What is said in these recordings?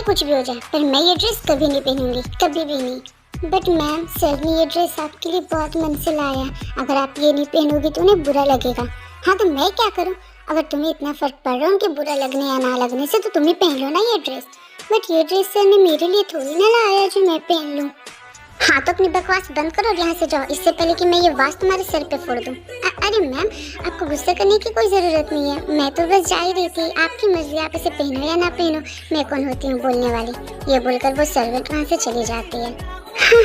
चाहे कुछ भी हो जाए, पर मैं ये ड्रेस कभी नहीं पहनूंगी, कभी भी नहीं। बट मैम, सर ने ये ड्रेस आपके लिए बहुत मन से लाया, अगर आप ये नहीं पहनोगी तो उन्हें बुरा लगेगा। हाँ तो मैं क्या करूँ, अगर तुम्हें इतना फर्क पड़ रहा है उनके बुरा लगने या ना लगने से, तो तुम ही पहन लो ना ये ड्रेस। बट ये ड्रेस सर ने मेरे लिए थोड़ी ना लाया जो मैं पहन लूँ। हाँ तो अपनी बकवास बंद करो और यहाँ से जाओ, इससे पहले कि मैं ये वास तुम्हारे सर पे फोड़ दूँ। अरे मैम, आपको गुस्सा करने की कोई ज़रूरत नहीं है, मैं तो बस जा ही रही थी, आपकी मर्जी, आप इसे पहनो या ना पहनो, मैं कौन होती हूँ बोलने वाली। ये बोलकर वो सर्वेंट वहाँ से चली जाती है। हाँ,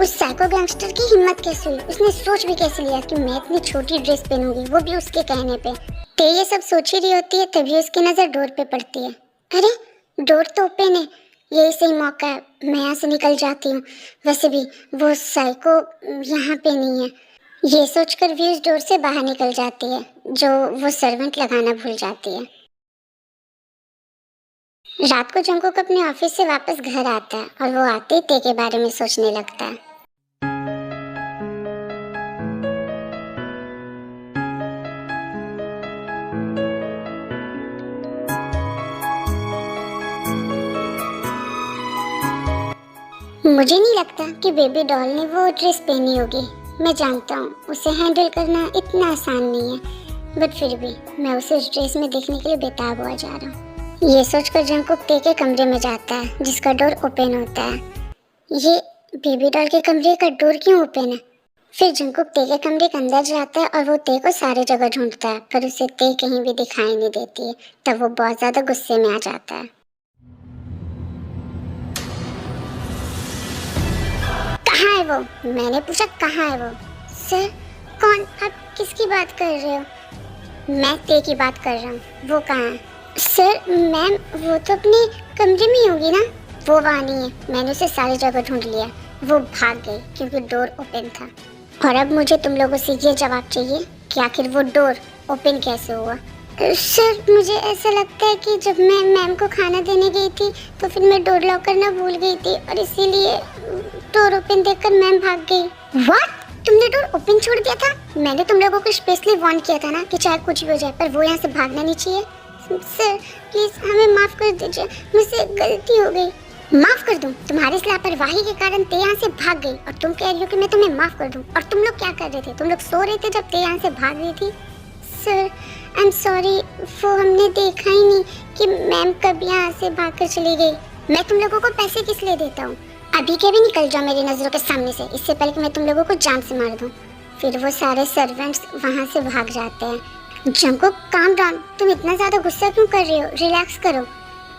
उस साइको गैंगस्टर की हिम्मत कैसे हुई, उसने सोच भी कैसे लिया कि मैं इतनी छोटी ड्रेस पहनूंगी, वो भी उसके कहने पे। ते ये सब सोच ही रही होती है, तभी उसकी नज़र डोर पे पड़ती है। अरे डोर तो ओपन है, यही सही मौका है, मैं यहाँ से निकल जाती हूँ। वैसे भी वो साइको यहाँ पे नहीं है। ये सोचकर भी उस डोर से बाहर निकल जाती है, जो वो सर्वेंट लगाना भूल जाती है। रात को जंकुक अपने ऑफिस से वापस घर आता है और वो आते ही ते के बारे में सोचने लगता है। मुझे नहीं लगता कि बेबी डॉल ने वो ड्रेस पहनी होगी। मैं जानता हूँ उसे हैंडल करना इतना आसान नहीं है, बट फिर भी मैं उसे उस ड्रेस में देखने के लिए बेताब हुआ जा रहा हूँ। ये सोचकर जंकुक ते के कमरे में जाता है, जिसका डोर ओपन होता है। ये बेबी डॉल के कमरे का डोर क्यों ओपन है? फिर जंकुक ते के कमरे के अंदर जाता है और वो ते को सारी जगह ढूंढता है, पर उसे ते कहीं भी दिखाई नहीं देती है। तब वो बहुत ज्यादा गुस्से में आ जाता है। कहाँ है वो? मैंने पूछा कहाँ है वो? सर, कौन? आप किसकी बात कर रहे हो? मैं ते की बात कर रहा हूँ, वो कहाँ है? सर मैम, वो तो अपने कमरे में ही होगी ना। वो वहाँ नहीं है, मैंने उसे सारी जगह ढूंढ लिया, वो भाग गई क्योंकि डोर ओपन था। और अब मुझे तुम लोगों से ये जवाब चाहिए कि आखिर वो डोर ओपन कैसे हुआ? सर मुझे ऐसा लगता है कि जब मैं मैम को खाना देने गई थी तो फिर मैं डोर लॉक करना भूल गई थी और इसीलिए डोर ओपन देखकर मैम भाग गई। व्हाट? तुमने डोर ओपन छोड़ दिया था? मैंने तुम लोगों को स्पेशली वार्न किया था ना कि चाहे कुछ भी हो जाए पर वो यहाँ से भागना नहीं चाहिए। सर प्लीज हमें माफ कर दीजिए, मुझसे गलती हो गई। माफ कर दूं? तुम्हारी इस लापरवाही के कारण ते यहाँ से भाग गई और तुम कह रही हो कि मैं तुम्हें माफ कर दूं? और तुम लोग क्या कर रहे थे? तुम लोग सो रहे थे जब ते यहाँ से भाग गई थी? सर आई एम सॉरी, वो हमने देखा ही नहीं कि मैम कब यहाँ से भागकर चली गई। मैं तुम लोगों को पैसे किस लिए देता हूँ? अभी के भी निकल जाओ मेरी नज़रों के सामने से, इससे पहले कि मैं तुम लोगों को जान से मार दूँ। फिर वो सारे सर्वेंट्स वहाँ से भाग जाते हैं। जंकुक काम डाउन, तुम इतना ज़्यादा गुस्सा क्यों कर रहे हो? रिलैक्स करो,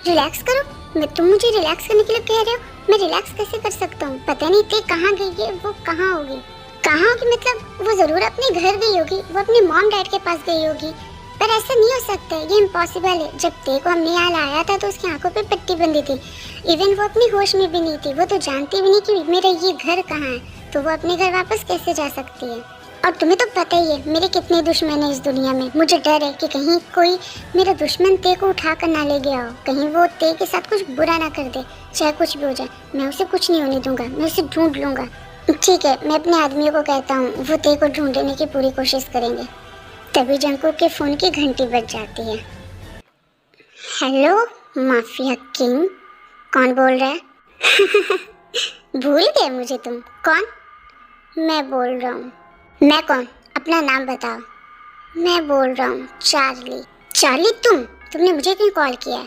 रिलैक्स करो। तुम मुझे रिलैक्स करने के लिए कह रहे हो? मैं रिलैक्स कैसे कर सकता हूँ? पता नहीं ते कहाँ गई है, वो कहाँ होगी? कहाँ होगी मतलब? वो ज़रूर अपने घर गई होगी, वो अपने मॉम डैड के पास गई होगी। पर ऐसा नहीं हो सकता है, ये इम्पॉसिबल है। जब ते को हमने यहाँ लाया था तो उसकी आंखों पे पट्टी बंधी थी, इवन वो अपनी होश में भी नहीं थी, वो तो जानती भी नहीं कि मेरा ये घर कहाँ है, तो वो अपने घर वापस कैसे जा सकती है? और तुम्हें तो पता ही है मेरे कितने दुश्मन हैं इस दुनिया में। मुझे डर है कि कहीं कोई मेरा दुश्मन ते को उठा कर ना ले गया हो, कहीं वो ते के साथ कुछ बुरा ना कर दे। चाहे कुछ भी हो जाए, मैं उसे कुछ नहीं होने दूंगा, मैं उसे ढूंढ लूंगा। ठीक है, मैं अपने आदमियों को कहता हूँ, वो ते को ढूंढने की पूरी कोशिश करेंगे। तभी जंकुक के फोन की घंटी बज जाती है। हेलो माफिया किंग, कौन बोल रहा है? भूल गए मुझे तुम? कौन? मैं बोल रहा हूँ। मैं कौन? अपना नाम बताओ। मैं बोल रहा हूँ चार्ली। चार्ली तुमने मुझे क्यों कॉल किया है?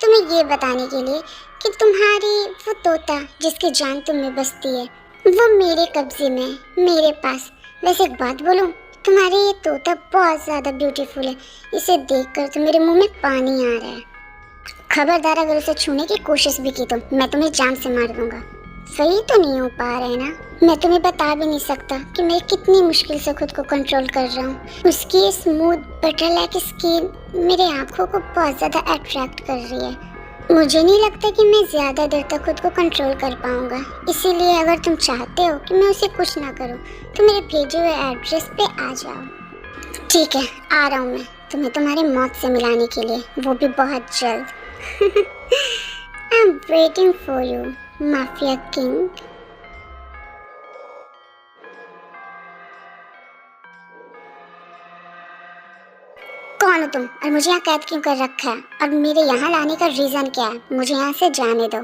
तुम्हें ये बताने के लिए कि तुम्हारी वो तोता जिसकी जान तुम में बसती है वो मेरे कब्जे में, मेरे पास। वैसे एक बात बोलूं, तुम्हारे ये तोता बहुत ज़्यादा ब्यूटीफुल है, इसे देखकर तो मेरे मुंह में पानी आ रहा है। खबरदार अगर उसे छूने की कोशिश भी की तो मैं तुम्हें जान से मार दूंगा। सही तो नहीं हो पा रहा है ना? मैं तुम्हें बता भी नहीं सकता कि मैं कितनी मुश्किल से खुद को कंट्रोल कर रहा हूँ। उसकी स्मूथ बटर लाइक स्किन मेरे आँखों को बहुत ज़्यादा अट्रैक्ट कर रही है। मुझे नहीं लगता कि मैं ज़्यादा देर तक खुद को कंट्रोल कर पाऊंगा, इसीलिए अगर तुम चाहते हो कि मैं उसे कुछ ना करूं तो मेरे भेजे हुए एड्रेस पे आ जाओ। ठीक है, आ रहा हूँ मैं तुम्हें तुम्हारी मौत से मिलाने के लिए, वो भी बहुत जल्द। I am waiting for you mafia king. कौन हो तुम और मुझे यहाँ कैद क्यों कर रखा है और मेरे यहाँ लाने का रीज़न क्या है? मुझे यहाँ से जाने दो।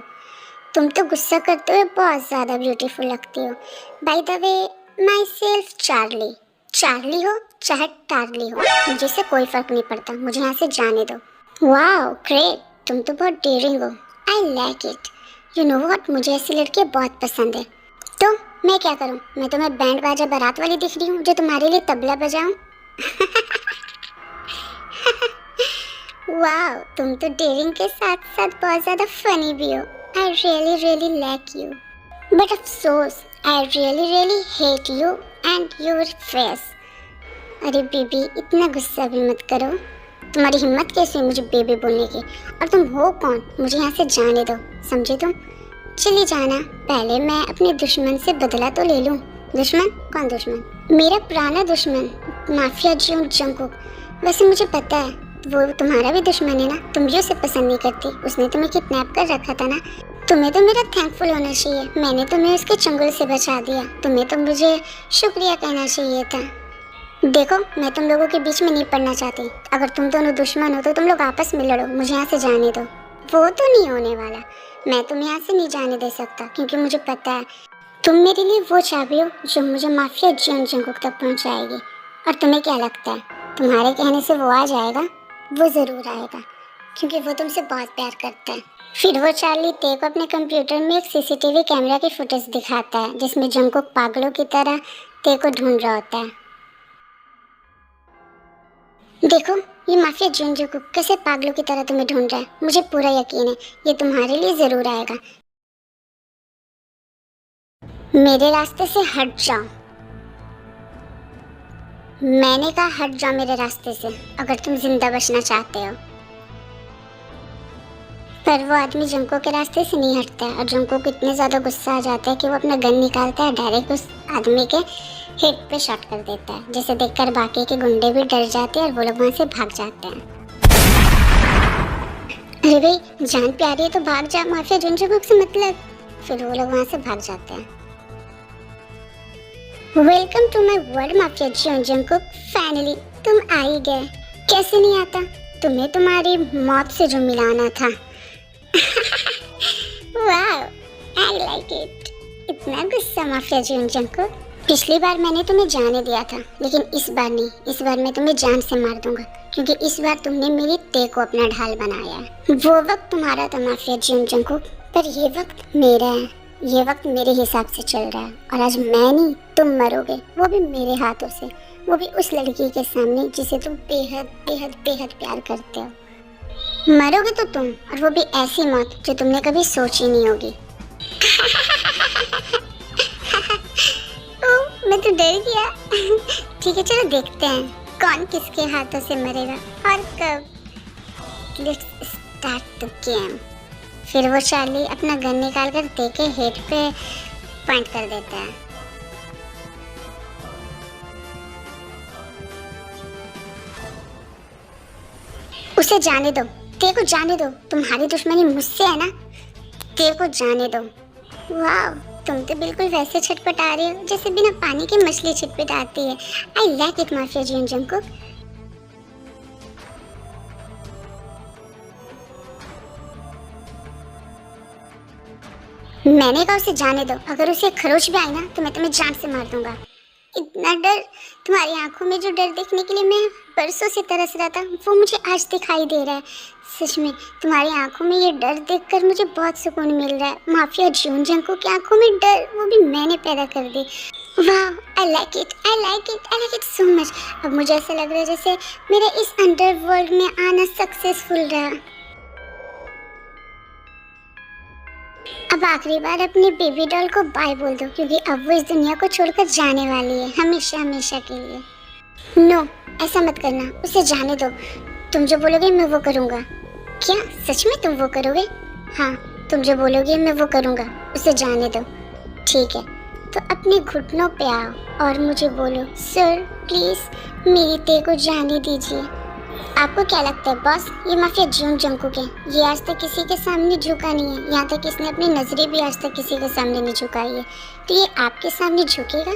तुम तो गुस्सा करते हुए बहुत ज़्यादा ब्यूटीफुल लगती हो। By the way, my self Charlie. Charlie हो चाहे टार्ली हो, मुझे से कोई फ़र्क नहीं पड़ता। मुझे यहाँ से जाने दो। वाओ ग्रेट, तुम तो बहुत डेयरिंग हो। I like it. You know what, मुझे ऐसी लड़कियाँ बहुत पसंद है। तो मैं क्या करूँ? मैं तुम्हें बैंड बाजा बारात वाली दिख रही हूँ जो तुम्हारे लिए तबला बजाऊँ? वाओ, तुम तो डेयरिंग के साथ साथ बहुत ज़्यादा फनी भी हो। I really really like you, but अफसोस I really really hate you and your face. अरे बेबी, इतना गुस्सा भी मत करो। तुम्हारी हिम्मत कैसे हुई मुझे बेबी बोलने की? और तुम हो कौन? मुझे यहाँ से जाने दो, समझे तुम? चली जाना, पहले मैं अपने दुश्मन से बदला तो ले लूँ। दुश्मन? कौन दुश्मन? मेरा पुराना दुश्मन, माफिया जून जंगकुक। वैसे मुझे पता है वो तुम्हारा भी दुश्मन है ना। तुम भी उसे पसंद नहीं करती, उसने तुम्हें किडनैप कर रखा था ना। तुम्हें तो मेरा थैंकफुल होना चाहिए, मैंने तुम्हें उसके चंगुल से बचा दिया। तुम्हें तो मुझे शुक्रिया कहना चाहिए था। देखो, मैं तुम लोगों के बीच में नहीं पड़ना चाहती। अगर तुम दोनों दुश्मन हो तो तुम लोग आपस में लड़ो, मुझे यहाँ से जाने दो। वो तो नहीं होने वाला, मैं तुम्हें यहाँ से नहीं जाने दे सकता, क्योंकि मुझे पता है तुम मेरे लिए वो चाबी हो जो मुझे माफिया जून जंगकुक तक पहुँचाएगी। और तुम्हें क्या लगता है तुम्हारे कहने से वो आ जाएगा? वो ज़रूर आएगा, क्योंकि वो तुमसे बहुत प्यार करता है। फिर वो चार्ली ते को अपने कंप्यूटर में एक सीसीटीवी कैमरा की फुटेज दिखाता है जिसमें जंगकुक पागलों की तरह ते को ढूंढ रहा होता है। देखो, ये माफिया जून जंगकुक कैसे पागलों की तरह तुम्हें ढूंढ रहा है। मुझे पूरा यकीन है ये तुम्हारे लिए ज़रूर आएगा। मेरे रास्ते से हट जाओ। मैंने कहा हट जाओ मेरे रास्ते से, अगर तुम जिंदा बचना चाहते हो। पर वो आदमी जंगकुक के रास्ते से नहीं हटता है और जंगकुक को इतने ज़्यादा गुस्सा आ जाता है कि वो अपना गन निकालता है, डायरेक्ट उस आदमी के हेड पे शॉट कर देता है, जिसे देखकर बाकी के गुंडे भी डर जाते हैं और वो लोग वहाँ से भाग जाते हैं। अरे भाई, जान प्यारी है तो भाग जा, माफिया जून जंगकुक से मतलब। फिर वो लोग वहाँ से भाग जाते हैं। Welcome to my world mafia Jeon Jungkook, finally तुम आ ही गए। कैसे नहीं आता, तुम्हें तुम्हारी मौत से जो मिलाना था। वाह, आई लाइक इट। इतना गुस्सा माफिया जून जंगकुक। पिछली बार मैंने तुम्हें जाने दिया था, लेकिन इस बार नहीं। इस बार मैं तुम्हें जान से मार दूंगा, क्योंकि इस बार तुमने मेरी ते को अपना ढाल बनाया है। वो वक्त तुम्हारा था माफिया जून जंगकुक, पर ये वक्त मेरा है। ये वक्त मेरे हिसाब से चल रहा है और आज मैं नहीं, तुम मरोगे, वो भी मेरे हाथों से, वो भी उस लड़की के सामने जिसे तुम बेहद बेहद बेहद प्यार करते हो। मरोगे तो तुम, और वो भी ऐसी मौत जो तुमने कभी सोची नहीं होगी। ओह, मैं तो डर गया। ठीक है, चलो देखते हैं कौन किसके हाथों से मरेगा और कब। Let's start the game. फिर वो चार्ली अपना गन निकाल कर ते के हेड पे पॉइंट कर देता है। उसे जाने दो, ते को जाने दो। तुम्हारी दुश्मनी मुझसे है ना, ते को जाने दो। वाह, तुम तो बिल्कुल वैसे छटपटा रही हो जैसे बिना पानी की मछली छटपटाती है। I like it mafia Jeon Jungkook. मैंने कहा उसे जाने दो, अगर उसे खरोच भी आई ना तो मैं तुम्हें जान से मार दूंगा। इतना डर, तुम्हारी आंखों में जो डर देखने के लिए मैं बरसों से तरस रहा था, वो मुझे आज दिखाई दे रहा है। सच में तुम्हारी आंखों में ये डर देखकर मुझे बहुत सुकून मिल रहा है। माफिया जून जंगकुक की आंखों में डर, वो भी मैंने पैदा कर दी। वाह, I like it, I like it, I like it so much. अब मुझे ऐसा लग रहा है जैसे मेरा इस अंडरवर्ल्ड में आना सक्सेसफुल रहा। अब आखिरी बार अपनी बेबी डॉल को बाय बोल दो, क्योंकि अब वो इस दुनिया को छोड़कर जाने वाली है, हमेशा हमेशा के लिए। नो, ऐसा मत करना, उसे जाने दो। तुम जो बोलोगे मैं वो करूँगा। क्या सच में तुम वो करोगे? हाँ, तुम जो बोलोगे मैं वो करूँगा। उसे जाने दो। ठीक है, तो अपने घुटनों पे आओ और मुझे बोलो, सर प्लीज़ मेरी ते को जाने दीजिए। आपको क्या लगता है बॉस, ये माफिया जून जंगकुक है। ये आज तक किसी के सामने झुका नहीं है, यहाँ तक इसने अपनी नजरें भी आज तक किसी के सामने नहीं झुकाई है, तो ये आपके सामने झुकेगा?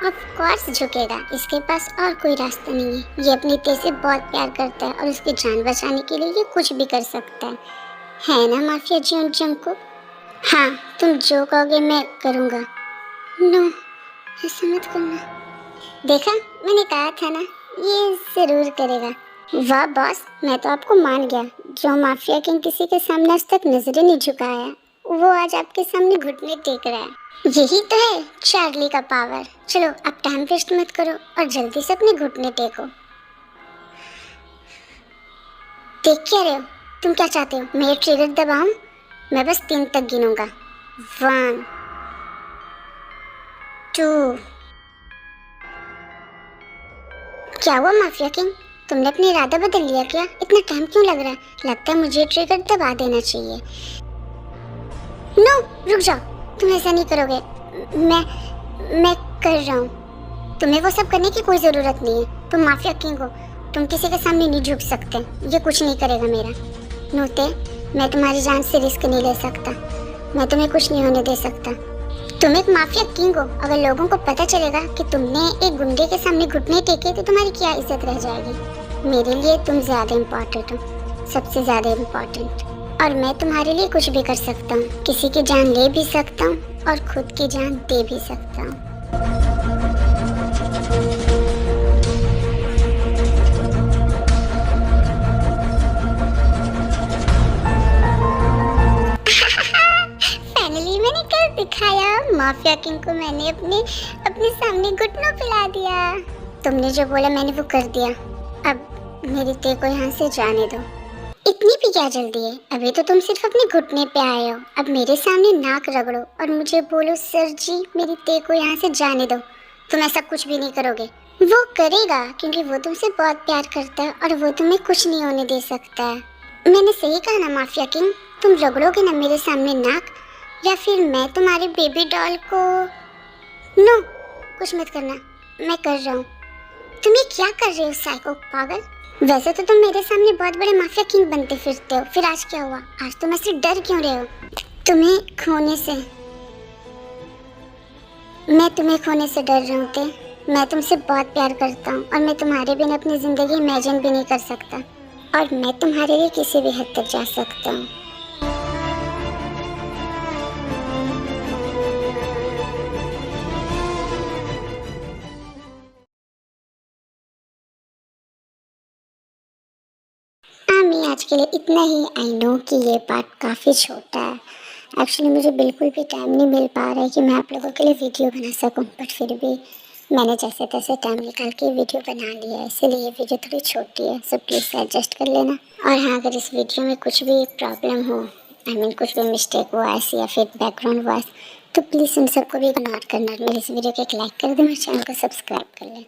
ऑफ कोर्स झुकेगा, इसके पास और कोई रास्ता नहीं है। ये अपनी तेज से बहुत प्यार करता है और उसकी जान बचाने के लिए ये कुछ भी कर सकता है ना माफिया जी जंको? हाँ, तुम जो कहोगे मैं करूँगा। नो, ऐसा मत करना। देखा, मैंने कहा था ना, ये जरूर करेगा। वाह बॉस, मैं तो आपको मान गया। जो माफिया किंग किसी के सामने आज तक नजरें नहीं झुकाया, वो आज आपके सामने घुटने टेक रहा है। यही तो है चार्ली का पावर। चलो अब टाइम वेस्ट मत करो और जल्दी से अपने घुटने टेको। देख क्या रहे हो? तुम क्या चाहते हो? मैं ये ट्रिगर दबाऊं? मैं बस 3 तक गिनूंगा। 1 2। क्या हुआ माफिया किंग? तुमने अपनी इरादा बदल लिया क्या? इतना टाइम क्यों लग रहा है? लगता है मुझे ट्रिगर दबा देना चाहिए। नो, रुक जाओ, तुम ऐसा नहीं करोगे। मैं कर रहा हूँ। तुम्हें वो सब करने की कोई ज़रूरत नहीं है। तुम माफिया किंग हो, तुम किसी के सामने नहीं झुक सकते। ये कुछ नहीं करेगा मेरा। नूते, मैं तुम्हारी जान से रिस्क नहीं ले सकता। मैं तुम्हें कुछ नहीं होने दे सकता। तुम एक माफिया किंग हो। अगर लोगों को पता चलेगा कि तुमने एक गुंडे के सामने घुटने टेके तो तुम्हारी क्या इज्जत रह जाएगी। मेरे लिए तुम ज़्यादा इम्पोर्टेंट हो, सबसे ज़्यादा इम्पोर्टेंट। और मैं तुम्हारे लिए कुछ भी कर सकता हूँ। किसी की जान ले भी सकता हूँ और खुद की जान दे भी सकता हूँ। फाइनली मैंने कर दिखाया। माफिया किंग को मैंने अपने सामने घुटनों पे ला दिया। तुमने जो बोला मैंने वो कर दिया। अब मेरी ते को यहाँ से जाने दो। इतनी भी क्या जल्दी है? अभी तो तुम सिर्फ अपने घुटने पे आए हो। अब मेरे सामने नाक रगड़ो और मुझे बोलो सर जी मेरी ते को यहाँ से जाने दो। तुम ऐसा कुछ भी नहीं करोगे। वो करेगा क्योंकि वो तुमसे बहुत प्यार करता है और वो तुम्हें कुछ नहीं होने दे सकता है। मैंने सही कहा ना माफिया किंग? तुम रगड़ोगे ना मेरे सामने नाक, या फिर मैं तुम्हारे बेबी डॉल को? नो, कुछ मत करना, मैं कर रहा हूँ। तुम ये क्या कर रहे हो साइको पागल? वैसे तो तुम मेरे सामने बहुत बड़े माफिया किंग बनते फिरते हो, फिर आज क्या हुआ? आज तुम ऐसे डर क्यों रहे हो? तुम्हें खोने से। मैं तुम्हें खोने से डर रहा हूँ। मैं तुमसे बहुत प्यार करता हूँ और मैं तुम्हारे बिना अपनी जिंदगी इमेजिन भी नहीं कर सकता। और मैं तुम्हारे लिए किसी भी हद तक जा सकता हूँ। मैं आज के लिए इतना ही। आई नो कि ये पार्ट काफ़ी छोटा है। एक्चुअली मुझे बिल्कुल भी टाइम नहीं मिल पा रहा है कि मैं आप लोगों के लिए वीडियो बना सकूं, बट फिर भी मैंने जैसे तैसे टाइम निकाल के वीडियो बना लिया है। इसलिए ये वीडियो थोड़ी छोटी है, सो प्लीज़ एडजस्ट कर लेना। और हाँ, अगर इस वीडियो में कुछ भी प्रॉब्लम हो, आई मीन कुछ भी मिस्टेक हुआ ऐसी या फिर बैकग्राउंड वॉइस, तो प्लीज़ उन सबको भी इग्नोर करना। मेरे इस वीडियो को एक लाइक कर दें, मेरे चैनल को सब्सक्राइब कर लें।